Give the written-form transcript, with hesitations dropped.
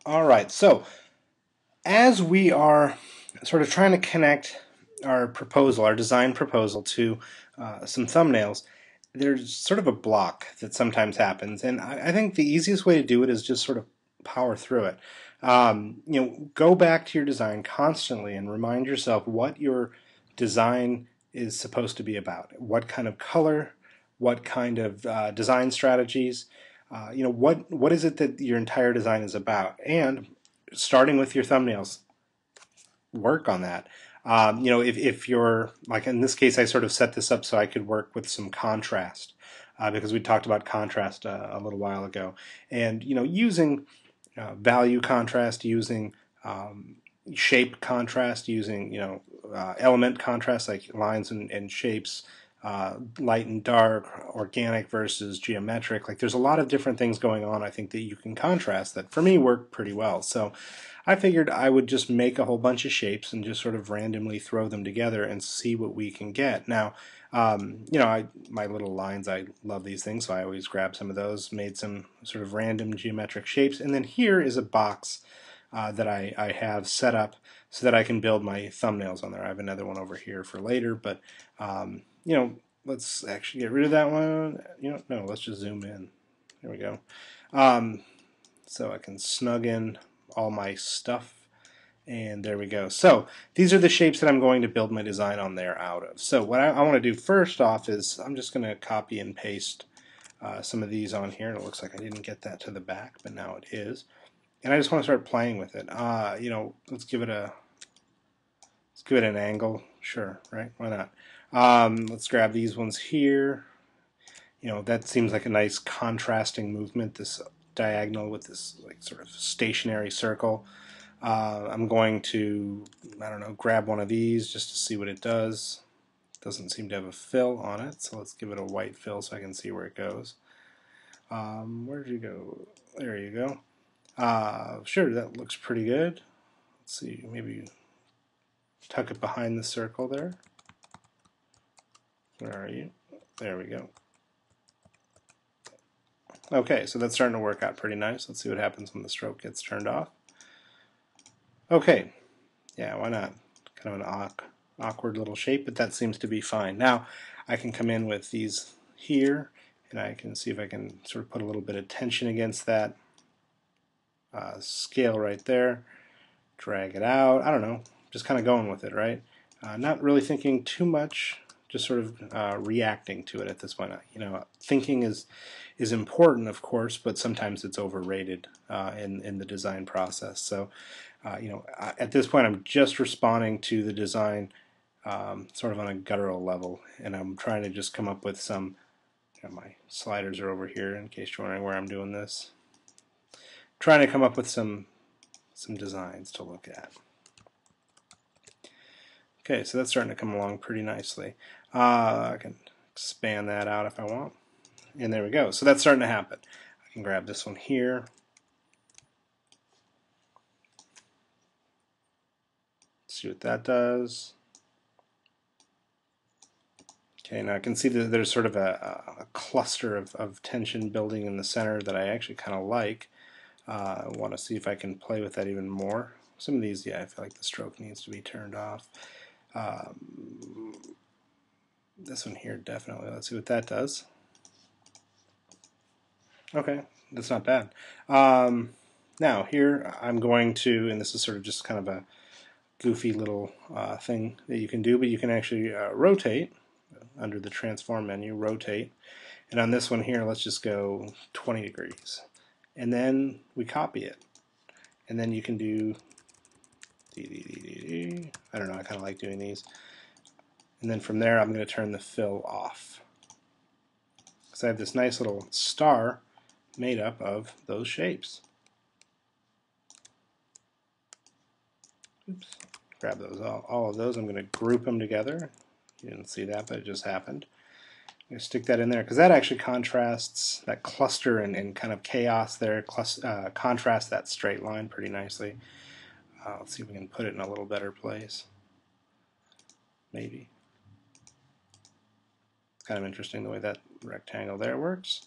All right, so as we are sort of trying to connect our proposal, our design proposal, to some thumbnails, there's sort of a block that sometimes happens, and I think the easiest way to do it is just sort of power through it. Go back to your design constantly and remind yourself what your design is supposed to be about. What kind of color, what kind of design strategies, what is it that your entire design is about, and starting with your thumbnails, work on that. If you're like in this case, I sort of set this up so I could work with some contrast because we talked about contrast a little while ago, and using value contrast, using shape contrast, using element contrast like lines and shapes, light and dark, organic versus geometric. Like there's a lot of different things going on, I think, that you can contrast that for me work pretty well. So I figured I would just make a whole bunch of shapes and just sort of randomly throw them together and see what we can get. Now, my little lines, I love these things, so I always grab some of those, made some sort of random geometric shapes, and then here is a box that I have set up so that I can build my thumbnails on there. I have another one over here for later, but let's actually get rid of that one. No, let's just zoom in. There we go. So I can snug in all my stuff, and there we go. So these are the shapes that I'm going to build my design on there out of. So what I want to do first off is I'm just going to copy and paste some of these on here. And it looks like I didn't get that to the back, but now it is. And I just want to start playing with it. Let's give it an angle. Sure, right? Why not? Let's grab these ones here. That seems like a nice contrasting movement, this diagonal with this like sort of stationary circle. I'm going to, I don't know, grab one of these just to see what it does. It doesn't seem to have a fill on it, so let's give it a white fill so I can see where it goes. Where did you go? There you go. Sure, that looks pretty good. Let's see, maybe tuck it behind the circle there. Where are you? There we go. Okay, so that's starting to work out pretty nice. Let's see what happens when the stroke gets turned off. Okay, yeah, why not? Kind of an awkward little shape, but that seems to be fine. Now I can come in with these here, and I can see if I can sort of put a little bit of tension against that scale right there, drag it out. I don't know, just kind of going with it, right? Not really thinking too much, just sort of reacting to it at this point. Thinking is important, of course, but sometimes it's overrated in the design process. So, at this point, I'm just responding to the design sort of on a guttural level, and I'm trying to just come up with some. My sliders are over here, in case you're wondering where I'm doing this. Trying to come up with some designs to look at. Okay, so that's starting to come along pretty nicely. I can expand that out if I want. And there we go. So that's starting to happen. I can grab this one here. See what that does. Okay, now I can see that there's sort of a cluster of tension building in the center that I actually kind of like. I want to see if I can play with that even more. Some of these, yeah, I feel like the stroke needs to be turned off. This one here, definitely. Let's see what that does. Okay, that's not bad. Now here I'm going to, and this is sort of just kind of a goofy little thing that you can do, but you can actually rotate under the transform menu, rotate. And on this one here, let's just go 20 degrees. And then we copy it. And then you can do, I don't know, I kind of like doing these. And then from there, I'm going to turn the fill off. So I have this nice little star made up of those shapes. Oops. Grab those, all of those. I'm going to group them together. You didn't see that, but it just happened. I'm going to stick that in there because that actually contrasts that cluster and kind of chaos there, contrasts that straight line pretty nicely. Let's see if we can put it in a little better place. Maybe. It's kind of interesting the way that rectangle there works.